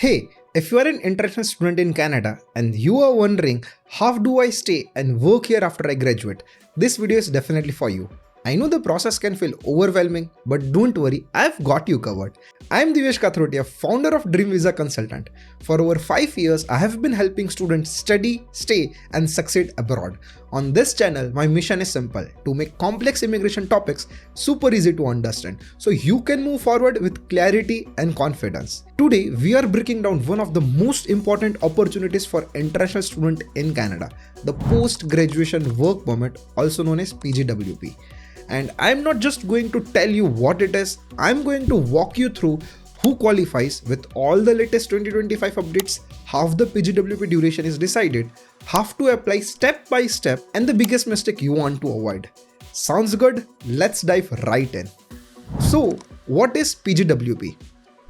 Hey, if you are an international student in Canada and you are wondering how do I stay and work here after I graduate, this video is definitely for you. I know the process can feel overwhelming, but don't worry, I've got you covered. I am Divyesh Kathrotiya, founder of Dream Visa Consultant. For over 5 years, I have been helping students study, stay, and succeed abroad. On this channel, my mission is simple: to make complex immigration topics super easy to understand so you can move forward with clarity and confidence. Today, we are breaking down one of the most important opportunities for international students in Canada, the post-graduation work permit, also known as PGWP. And I'm not just going to tell you what it is, I'm going to walk you through who qualifies with all the latest 2025 updates, how the PGWP duration is decided, how to apply step by step, and the biggest mistake you want to avoid. Sounds good? Let's dive right in. So, what is PGWP?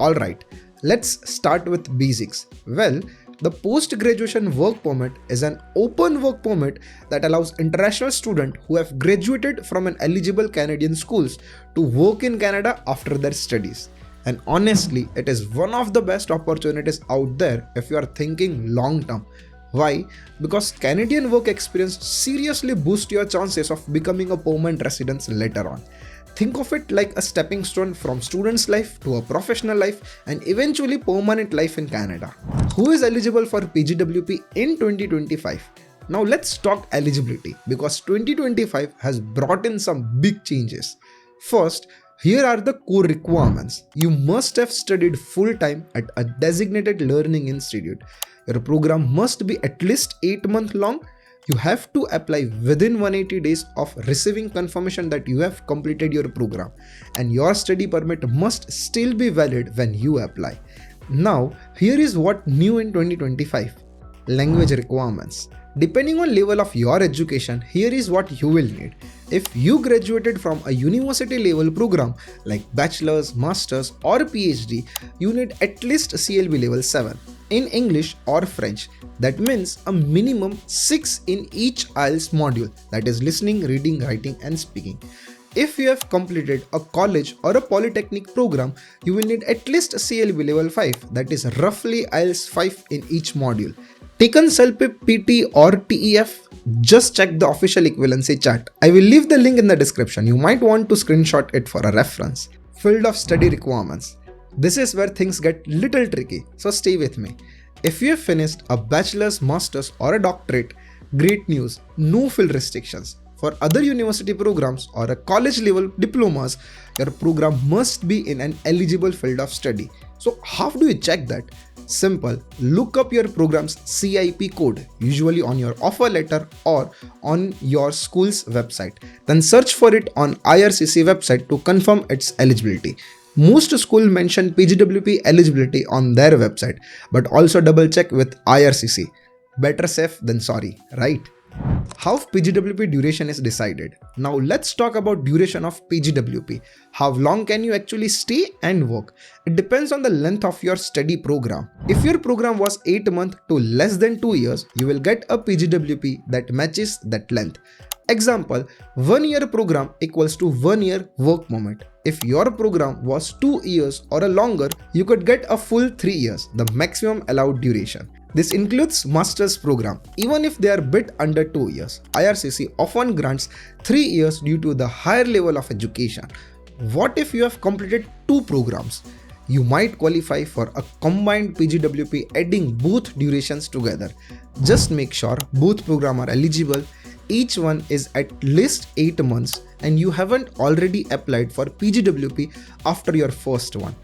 Alright, let's start with basics. Well, the post-graduation work permit is an open work permit that allows international students who have graduated from an eligible Canadian schools to work in Canada after their studies. And honestly, it is one of the best opportunities out there if you are thinking long term. Why? Because Canadian work experience seriously boosts your chances of becoming a permanent resident later on. Think of it like a stepping stone from student's life to a professional life and eventually permanent life in Canada. Who is eligible for PGWP in 2025? Now let's talk eligibility because 2025 has brought in some big changes. First, here are the core requirements. You must have studied full-time at a designated learning institute. Your program must be at least 8 months long. You have to apply within 180 days of receiving confirmation that you have completed your program, and your study permit must still be valid when you apply. Now, here is what new in 2025. Language requirements. Depending on level of your education, here is what you will need. If you graduated from a university level program like bachelor's, master's or PhD, you need at least CLB level 7 in English or French. That means a minimum 6 in each IELTS module, that is listening, reading, writing and speaking. If you have completed a college or a polytechnic program, you will need at least CLB level 5, that is roughly IELTS 5 in each module. Taken CELPIP, PT or TEF? Just check the official equivalency chart. I will leave the link in the description. You might want to screenshot it for a reference. Field of study requirements. This is where things get little tricky, so stay with me. If you have finished a bachelor's, master's or a doctorate, great news, no field restrictions. For other university programs or a college level diplomas, your program must be in an eligible field of study. So how do you check that? Simple, look up your program's CIP code, usually on your offer letter or on your school's website. Then search for it on IRCC website to confirm its eligibility. Most schools mention PGWP eligibility on their website, but also double check with IRCC. Better safe than sorry, right? How PGWP duration is decided. Now let's talk about duration of PGWP. How long can you actually stay and work? It depends on the length of your study program. If your program was 8 months to less than 2 years, you will get a PGWP that matches that length. Example, 1 year program equals to 1 year work permit. If your program was 2 years or longer, you could get a full 3 years, the maximum allowed duration. This includes master's program, even if they are bit under 2 years. IRCC often grants 3 years due to the higher level of education. What if you have completed 2 programs? You might qualify for a combined PGWP adding both durations together. Just make sure both programs are eligible. Each one is at least 8 months and you haven't already applied for PGWP after your first one.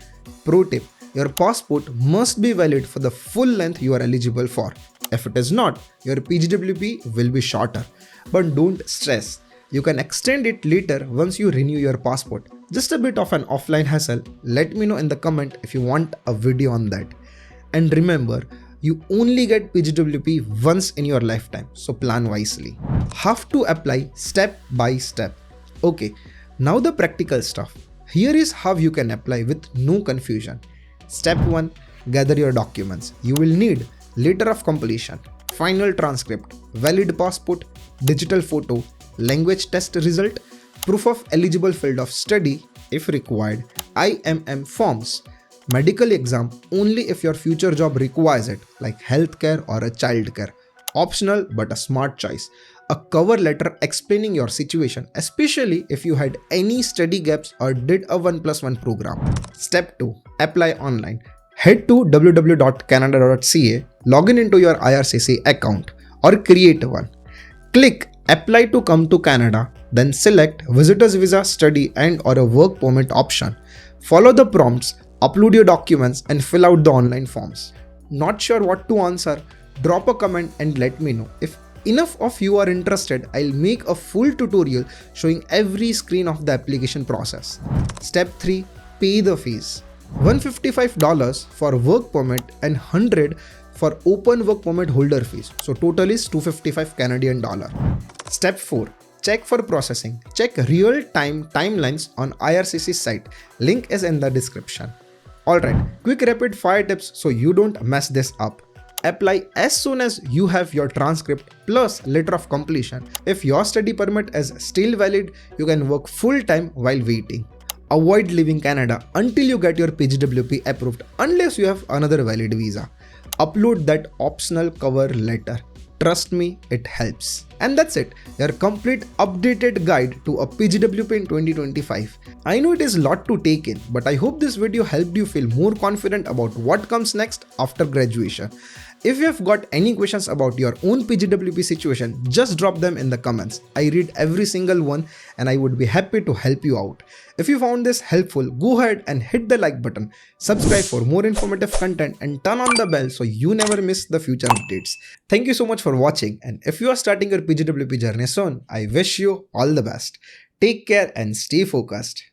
Pro tip, your passport must be valid for the full length you are eligible for. If it is not, your PGWP will be shorter. But don't stress, you can extend it later once you renew your passport. Just a bit of an offline hassle. Let me know in the comment if you want a video on that. And remember, you only get PGWP once in your lifetime, so plan wisely. Have to apply step by step. Okay, now the practical stuff. Here is how you can apply with no confusion. Step 1. Gather your documents. You will need letter of completion, final transcript, valid passport, digital photo, language test result, proof of eligible field of study if required, IMM forms, Medical exam only if your future job requires it, like healthcare or a childcare. Optional but a smart choice. A cover letter explaining your situation, especially if you had any study gaps or did a 1+1 program. Step 2. Apply online. Head to www.canada.ca, log into your IRCC account or create one. Click Apply to come to Canada, then select Visitor's Visa, Study and or a Work Permit option. Follow the prompts, upload your documents and fill out the online forms. Not sure what to answer? Drop a comment and let me know. If enough of you are interested, I'll make a full tutorial showing every screen of the application process. Step 3. Pay the fees. $155 for work permit and $100 for open work permit holder fees. So total is $255 Canadian dollar. Step 4. Check for processing. Check real-time timelines on IRCC site. Link is in the description. Alright, quick rapid fire tips so you don't mess this up. Apply as soon as you have your transcript plus letter of completion. If your study permit is still valid, you can work full-time while waiting. Avoid leaving Canada until you get your PGWP approved unless you have another valid visa. Upload that optional cover letter. Trust me, it helps. And that's it, your complete updated guide to a PGWP in 2025. I know it is a lot to take in, but I hope this video helped you feel more confident about what comes next after graduation. If you have got any questions about your own PGWP situation, just drop them in the comments. I read every single one and I would be happy to help you out. If you found this helpful, go ahead and hit the like button, subscribe for more informative content and turn on the bell so you never miss the future updates. Thank you so much for watching, and if you are starting your PGWP journey soon, I wish you all the best. Take care and stay focused.